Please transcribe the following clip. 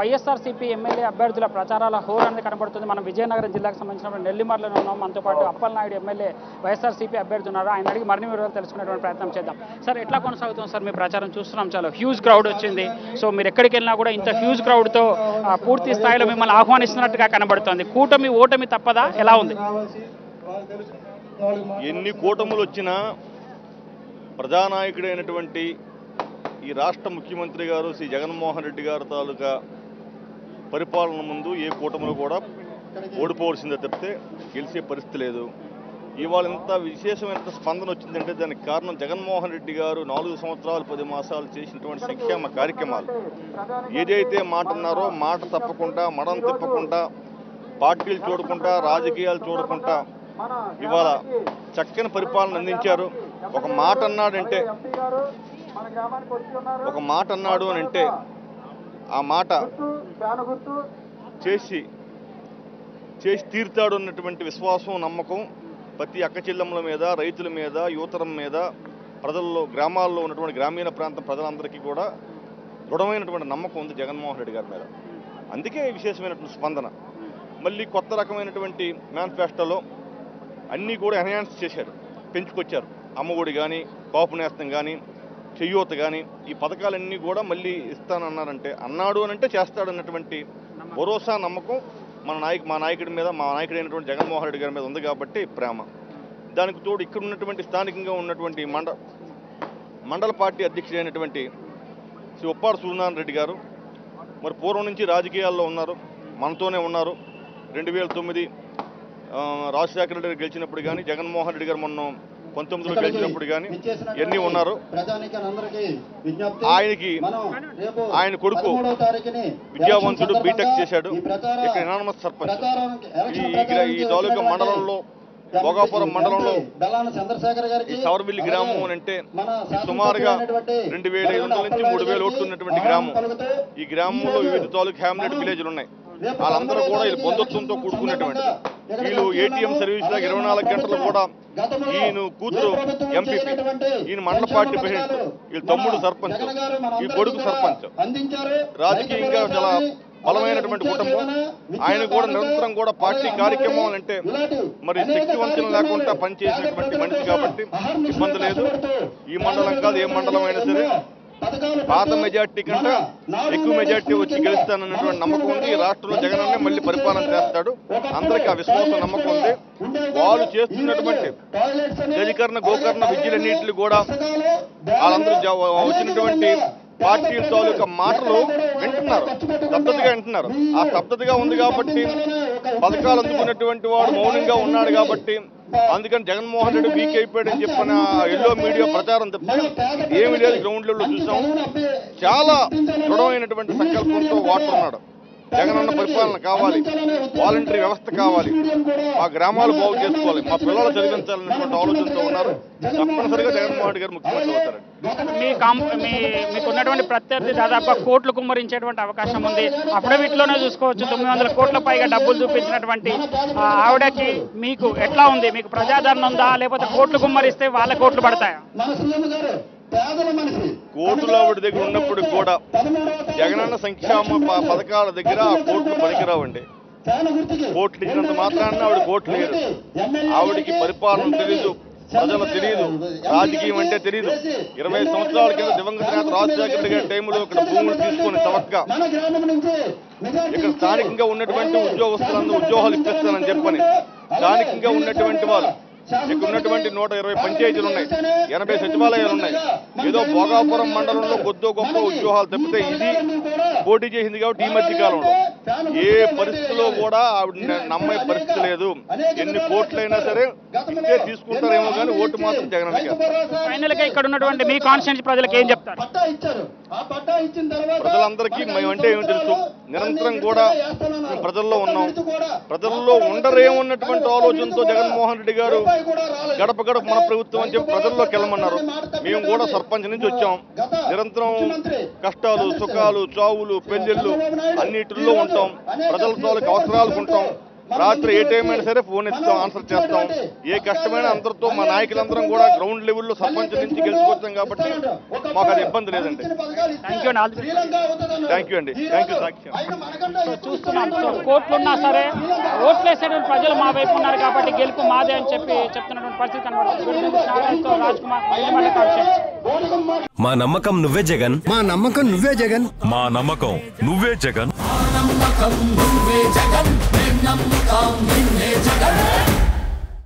YSRCP MLA అభ్యర్థుల ప్రచారాల హోర్ అనేది కనబడుతుంది. మనం విజయనగరం జిల్లాకు సంబంధించిన నెల్లిమర్లలో ఉన్నాం. మనతో పాటు అప్పలనాయుడు ఎమ్మెల్యే వైఎస్ఆర్సీపీ అభ్యర్థి ఉన్నారు. ఆయన అడిగి మరిన్ని వివరాలు తెలుసుకునేటువంటి ప్రయత్నం చేద్దాం. సార్, ఎట్లా కొనసాగుతుంది సార్ మీ ప్రచారం? చూస్తున్నాం చాలా హ్యూజ్ క్రౌడ్ వచ్చింది. సో మీరు ఎక్కడికి వెళ్ళినా కూడా ఇంత హ్యూజ్ క్రౌడ్తో పూర్తి స్థాయిలో మిమ్మల్ని ఆహ్వానిస్తున్నట్టుగా కనబడుతుంది. కూటమి ఓటమి తప్పదా? ఎలా ఉంది? ఎన్ని కూటములు వచ్చినా ప్రజానాయకుడైనటువంటి ఈ రాష్ట్ర ముఖ్యమంత్రి గారు శ్రీ జగన్మోహన్ రెడ్డి గారు తాలూకా పరిపాలన ముందు ఏ కూటములు కూడా ఓడిపోవలసిందే తప్పితే గెలిచే పరిస్థితి లేదు. ఇవాళ ఇంత విశేషమైన స్పందన వచ్చిందంటే దానికి కారణం జగన్మోహన్ రెడ్డి గారు 4 సంవత్సరాలు 10 మాసాలు చేసినటువంటి సంక్షేమ కార్యక్రమాలు. ఏదైతే మాట అన్నారో మాట తప్పకుండా, మడం తిప్పకుండా, పార్టీలు చూడకుండా, రాజకీయాలు చూడకుండా ఇవాళ చక్కని పరిపాలన అందించారు. ఒక మాట అన్నాడు అని అంటే ఆ మాట చేసి తీరుతాడు అన్నటువంటి విశ్వాసం, నమ్మకం ప్రతి అక్క చెల్లెమ్మల మీద, రైతుల మీద, యువతరం మీద, ప్రజల్లో, గ్రామాల్లో ఉన్నటువంటి గ్రామీణ ప్రాంత ప్రజలందరికీ కూడా దృఢమైనటువంటి నమ్మకం ఉంది జగన్మోహన్ రెడ్డి గారి మీద. అందుకే విశేషమైనటువంటి స్పందన. మళ్ళీ కొత్త రకమైనటువంటి మేనిఫెస్టోలో అన్నీ కూడా ఎన్హాన్స్ చేశారు, పెంచుకొచ్చారు. అమ్మఒడి కానీ, కాపు నేస్తం కానీ, చెయ్యూత కానీ, ఈ పథకాలన్నీ కూడా మళ్ళీ ఇస్తానన్నారంటే, అన్నాడు అని అంటే చేస్తాడు అన్నటువంటి భరోసా, నమ్మకం మా నాయకుడి మీద, మా నాయకుడైనటువంటి జగన్మోహన్ రెడ్డి గారి మీద ఉంది. కాబట్టి ప్రేమ. దానికి తోడు ఇక్కడ ఉన్నటువంటి స్థానికంగా ఉన్నటువంటి మండల పార్టీ అధ్యక్షుడైనటువంటి శ్రీ ఉప్పాడ సూర్యనారాయణ రెడ్డి గారు మరి పూర్వం నుంచి రాజకీయాల్లో ఉన్నారు, మనతోనే ఉన్నారు. 2009 రాజశేఖర రెడ్డి గారు గెలిచినప్పుడు కానీ, జగన్మోహన్ రెడ్డి గారు మొన్న 19లో గెలిచినప్పుడు కానీ ఇవన్నీ ఉన్నారు. ఆయన కొడుకు విద్యావంతుడు, బీటెక్ చేశాడు. ఇక్కడ ఎనానమస్ సర్పంచ్. ఈ తాలూకా మండలంలో, భోగాపురం మండలంలో ఈ సవర్మిల్లి గ్రామం అని అంటే సుమారుగా 2500 నుంచి 3000 ఓట్లు ఉన్నటువంటి గ్రామం. ఈ గ్రామంలో వివిధ తాలూకా హ్యామ్లెట్ విలేజ్లు ఉన్నాయి. వాళ్ళందరూ కూడా వీళ్ళు బంధుత్వంతో కూడుకున్నటువంటి వీళ్ళు ఏటీఎం సర్వీసులో 24 గంటలు కూడా ఈయన కూతురు ఎంపీపీ, ఈయన మండల పార్టీ ప్రెసిడెంట్, వీళ్ళ తమ్ముడు సర్పంచ్, ఈ కొడుకు సర్పంచ్. రాజకీయంగా చాలా బలమైనటువంటి కుటుంబం. ఆయన కూడా నిరంతరం కూడా పార్టీ కార్యక్రమాలు అంటే మరి శక్తివంతం లేకుండా పనిచేసినటువంటి మనిషి కాబట్టి ఇబ్బంది లేదు. ఈ మండలం కాదు, ఏ మండలం అయినా సరే పాత మెజార్టీ కంటే ఎక్కువ మెజార్టీ వచ్చి గెలుస్తానన్నటువంటి నమ్మకం ఉంది. ఈ రాష్ట్రంలో జగనన్నే మళ్ళీ పరిపాలన చేస్తాడు. అందరికీ ఆ విశ్వాసం, నమ్మకం ఉంది. వాళ్ళు చేస్తున్నటువంటి జలీకరణ, గోకరణ విద్యలన్నింటినీ కూడా వాళ్ళందరూ వచ్చినటువంటి పార్టీల తాలూకా మాటలు వింటున్నారు, స్తబ్దతగా వింటున్నారు. ఆ స్తబ్దతగా ఉంది కాబట్టి పథకాలు అందుకున్నటువంటి వాడు మౌనంగా ఉన్నాడు కాబట్టి అందుకని జగన్మోహన్ రెడ్డి వీక్ అయిపోయాడని చెప్పిన ఎల్లో మీడియా ప్రచారం తప్ప ఏమీ లేదు. గ్రౌండ్ లెవెల్లో చూసాం. చాలా దృఢమైనటువంటి సంకల్పంతో వాడుతున్నాడు. జగనన్న పరిపాలన కావాలి, వాలంటరీ వ్యవస్థ కావాలి, మా గ్రామాలు బాగు చేసుకోవాలి, మా పిల్లలు చదివించాలన్నటువంటి ఆలోచనతో ఉన్నారు. తప్పనిసరిగా జగన్మోహన్ రెడ్డి గారు ముఖ్యమంత్రి అవుతారు. మీకున్నటువంటి ప్రత్యర్థి దాదాపు కోట్లు కుమ్మరించేటువంటి అవకాశం ఉంది. అఫిడవిట్లోనే చూసుకోవచ్చు 900 కోట్ల పైగా డబ్బులు చూపించినటువంటి ఆవిడకి మీకు ఎట్లా ఉంది? మీకు ప్రజాదరణ ఉందా, లేకపోతే కోట్లు కుమ్మరిస్తే వాళ్ళ కోట్లు పడతాయా? కోర్టులో ఆవిడ దగ్గర ఉన్నప్పుడు కూడా జగనన్న సంక్షేమ పథకాల దగ్గర ఆ కోర్టులు పనికిరావండి. కోర్టులు ఇచ్చినంత మాత్రాన్ని ఆవిడ కోర్టు లేరు. ఆవిడికి పరిపాలన తెలీదు, ప్రజలు తెలియదు, రాజకీయం అంటే తెలియదు. 20 సంవత్సరాల కింద దివంగత నేత రాజశేఖర రెడ్డి గారి టైంలో ఇక్కడ భూములు తీసుకుని చవకగా ఇక్కడ స్థానికంగా ఉన్నటువంటి ఉద్యోగస్తులందరూ ఉద్యోగాలు ఇప్పిస్తానని చెప్పని స్థానికంగా ఉన్నటువంటి వాళ్ళు ఇక్కడ ఉన్నటువంటి 120 పంచాయతీలు ఉన్నాయి, 80 సచివాలయాలు ఉన్నాయి. ఏదో భోగాపురం మండలంలో కొద్దో గొప్ప ఉద్యోగాలు తప్పితే ఇది పోటీ చేసింది కాబట్టి ఈ మధ్య కాలంలో ఏ పరిస్థితిలో కూడా ఆవిడ నమ్మే పరిస్థితి లేదు. ఎన్ని కోట్లైనా సరే ఇస్తే తీసుకుంటారేమో కానీ ఓటు మాత్రం జగన్ గారు. ఫైనల్ గా ఇక్కడ ఉన్నటువంటి మీ కాన్స్టిట్యూన్సీ ప్రజలకు ఏం చెప్తారు? ప్రజలందరికీ మేమంటే ఏమి తెలుసు, నిరంతరం కూడా ప్రజల్లో ఉన్నాం. ప్రజల్లో ఉండరేమన్నటువంటి ఆలోచనతో జగన్మోహన్ రెడ్డి గారు గడప గడప మన ప్రభుత్వం అని చెప్పి ప్రజల్లోకి వెళ్ళమన్నారు. మేము కూడా సర్పంచ్ నుంచి వచ్చాం. నిరంతరం కష్టాలు, సుఖాలు, చావులు, పెళ్లిళ్ళు అన్నిటిలో ఉంటాం. ప్రజల తాలూకు అవసరాలకు ఉంటాం. రాత్రి ఏ టైం అయినా సరే ఫోన్ ఎత్తుతాం, ఆన్సర్ చేస్తాం. ఏ కష్టమైన అందరితో మా నాయకులందరం కూడా గ్రౌండ్ లెవెల్లో సర్పంచ్ నుంచి గెలుచుకొచ్చాం కాబట్టి మాకు అది ఇబ్బంది లేదండి. థ్యాంక్ యూ అండి. Thank you. సో చూస్తున్నాం, సో కోట్లున్నా సరే ఓట్లేసేటువంటి ప్రజలు మా వైపు ఉన్నారు కాబట్టి గెలుపు మాదే అని చెప్తున్నటువంటి పరిస్థితి కనబడుతుంది. రాజ్ కుమార్, మా నమ్మకం నువ్వే జగన్, మా నమ్మకం నువ్వే జగన్, మా నమ్మకం నువ్వే జగన్. నమ్మకం నువ్వే జగన్, నమ్మకం నిన్నే జగన్.